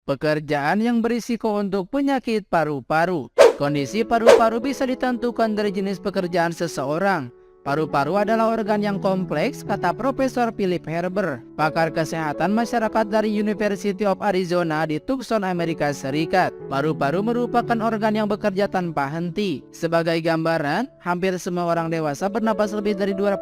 Pekerjaan yang berisiko untuk penyakit paru-paru. Kondisi paru-paru bisa ditentukan dari jenis pekerjaan seseorang. Paru-paru adalah organ yang kompleks, kata Profesor Philip Herber, pakar kesehatan masyarakat dari University of Arizona di Tucson, Amerika Serikat. Paru-paru merupakan organ yang bekerja tanpa henti. Sebagai gambaran, hampir semua orang dewasa bernapas lebih dari 20.000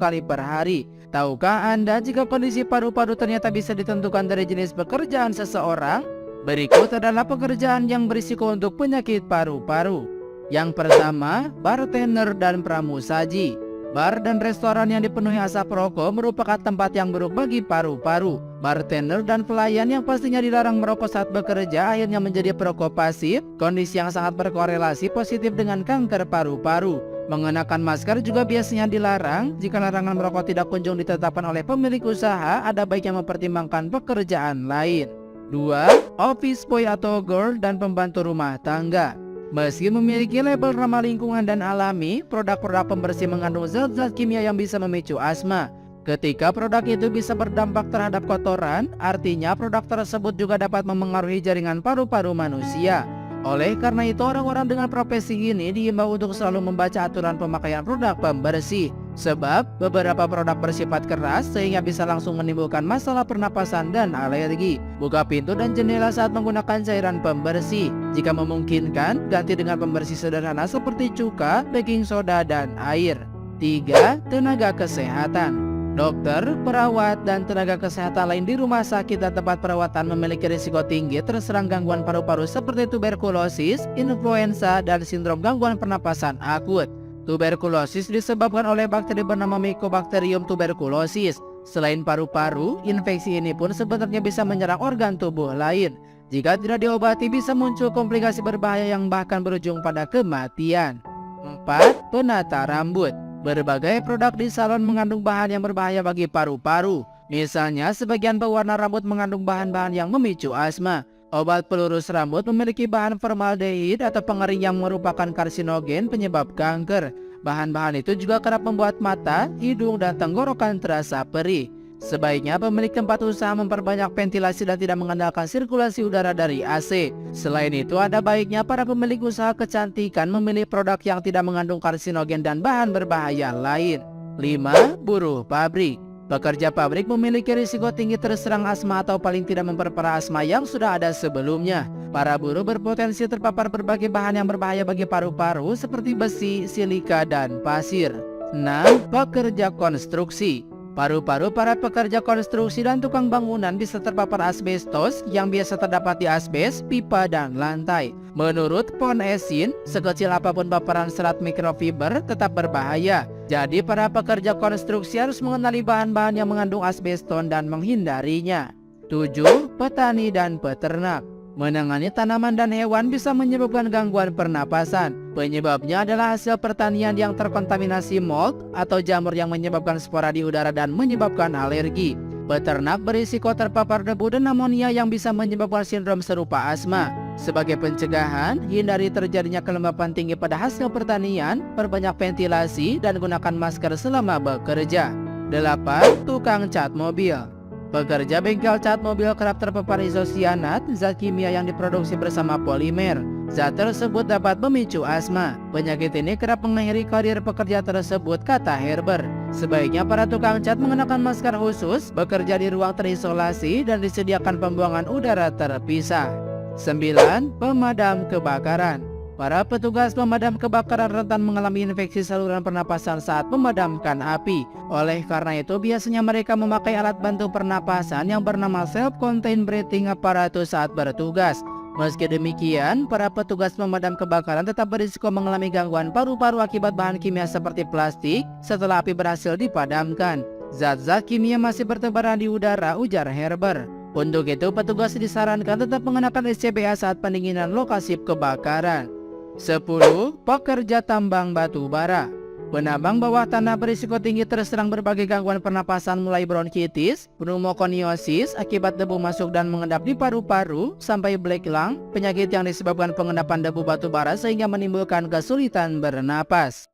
kali per hari. Tahukah Anda jika kondisi paru-paru ternyata bisa ditentukan dari jenis pekerjaan seseorang? Berikut adalah pekerjaan yang berisiko untuk penyakit paru-paru. Yang pertama, bartender dan pramusaji. Bar dan restoran yang dipenuhi asap rokok merupakan tempat yang buruk bagi paru-paru. Bartender dan pelayan yang pastinya dilarang merokok saat bekerja akhirnya menjadi perokok pasif, kondisi yang sangat berkorelasi positif dengan kanker paru-paru. Mengenakan masker juga biasanya dilarang. Jika larangan merokok tidak kunjung ditetapkan oleh pemilik usaha, ada baiknya mempertimbangkan pekerjaan lain. 2. Office boy atau girl dan pembantu rumah tangga. Meski memiliki label ramah lingkungan dan alami, produk-produk pembersih mengandung zat-zat kimia yang bisa memicu asma. Ketika produk itu bisa berdampak terhadap kotoran, artinya produk tersebut juga dapat memengaruhi jaringan paru-paru manusia. Oleh karena itu, orang-orang dengan profesi ini diimbau untuk selalu membaca aturan pemakaian produk pembersih. Sebab beberapa produk bersifat keras sehingga bisa langsung menimbulkan masalah pernapasan dan alergi. Buka pintu dan jendela saat menggunakan cairan pembersih. Jika memungkinkan, ganti dengan pembersih sederhana seperti cuka, baking soda, dan air. 3. Tenaga kesehatan. Dokter, perawat, dan tenaga kesehatan lain di rumah sakit dan tempat perawatan memiliki risiko tinggi terserang gangguan paru-paru seperti tuberkulosis, influenza, dan sindrom gangguan pernapasan akut. Tuberkulosis disebabkan oleh bakteri bernama Mycobacterium tuberculosis. Selain paru-paru, infeksi ini pun sebenarnya bisa menyerang organ tubuh lain. Jika tidak diobati, bisa muncul komplikasi berbahaya yang bahkan berujung pada kematian. 4. Penata rambut. Berbagai produk di salon mengandung bahan yang berbahaya bagi paru-paru. Misalnya, sebagian pewarna rambut mengandung bahan-bahan yang memicu asma. Obat pelurus rambut memiliki bahan formaldehid atau pengering yang merupakan karsinogen penyebab kanker. Bahan-bahan itu juga kerap membuat mata, hidung, dan tenggorokan terasa perih. Sebaiknya pemilik tempat usaha memperbanyak ventilasi dan tidak mengandalkan sirkulasi udara dari AC. Selain itu, ada baiknya para pemilik usaha kecantikan memilih produk yang tidak mengandung karsinogen dan bahan berbahaya lain. 5. Buruh pabrik. Pekerja pabrik memiliki risiko tinggi terserang asma atau paling tidak memperparah asma yang sudah ada sebelumnya. Para buruh berpotensi terpapar berbagai bahan yang berbahaya bagi paru-paru seperti besi, silika, dan pasir. 6. Pekerja konstruksi. Paru-paru para pekerja konstruksi dan tukang bangunan bisa terpapar asbestos yang biasa terdapat di asbes, pipa, dan lantai. Menurut Pon Esin, sekecil apapun paparan serat mikrofiber tetap berbahaya. Jadi para pekerja konstruksi harus mengenali bahan-bahan yang mengandung asbestos dan menghindarinya. 7. Petani dan peternak. Menangani tanaman dan hewan bisa menyebabkan gangguan pernapasan. Penyebabnya adalah hasil pertanian yang terkontaminasi mold atau jamur yang menyebabkan spora di udara dan menyebabkan alergi. Peternak berisiko terpapar debu dan amonia yang bisa menyebabkan sindrom serupa asma. Sebagai pencegahan, hindari terjadinya kelembapan tinggi pada hasil pertanian, perbanyak ventilasi, dan gunakan masker selama bekerja. 8. Tukang cat mobil. Pekerja bengkel cat mobil kerap terpapar isosianat, zat kimia yang diproduksi bersama polimer. Zat tersebut dapat memicu asma. Penyakit ini kerap mengakhiri karir pekerja tersebut, kata Herber. Sebaiknya para tukang cat mengenakan masker khusus, bekerja di ruang terisolasi, dan disediakan pembuangan udara terpisah. 9. Pemadam kebakaran. Para petugas pemadam kebakaran rentan mengalami infeksi saluran pernapasan saat memadamkan api. Oleh karena itu, biasanya mereka memakai alat bantu pernapasan yang bernama self-contained breathing apparatus saat bertugas. Meski demikian, para petugas pemadam kebakaran tetap berisiko mengalami gangguan paru-paru akibat bahan kimia seperti plastik setelah api berhasil dipadamkan. Zat-zat kimia masih bertebaran di udara, ujar Herber. Untuk itu, petugas disarankan tetap mengenakan SCBA saat pendinginan lokasi kebakaran. 10. Pekerja tambang batu bara. Penambang bawah tanah berisiko tinggi terserang berbagai gangguan pernapasan mulai bronkitis, pneumokoniosis akibat debu masuk dan mengendap di paru-paru, sampai black lung, penyakit yang disebabkan pengendapan debu batu bara sehingga menimbulkan kesulitan bernapas.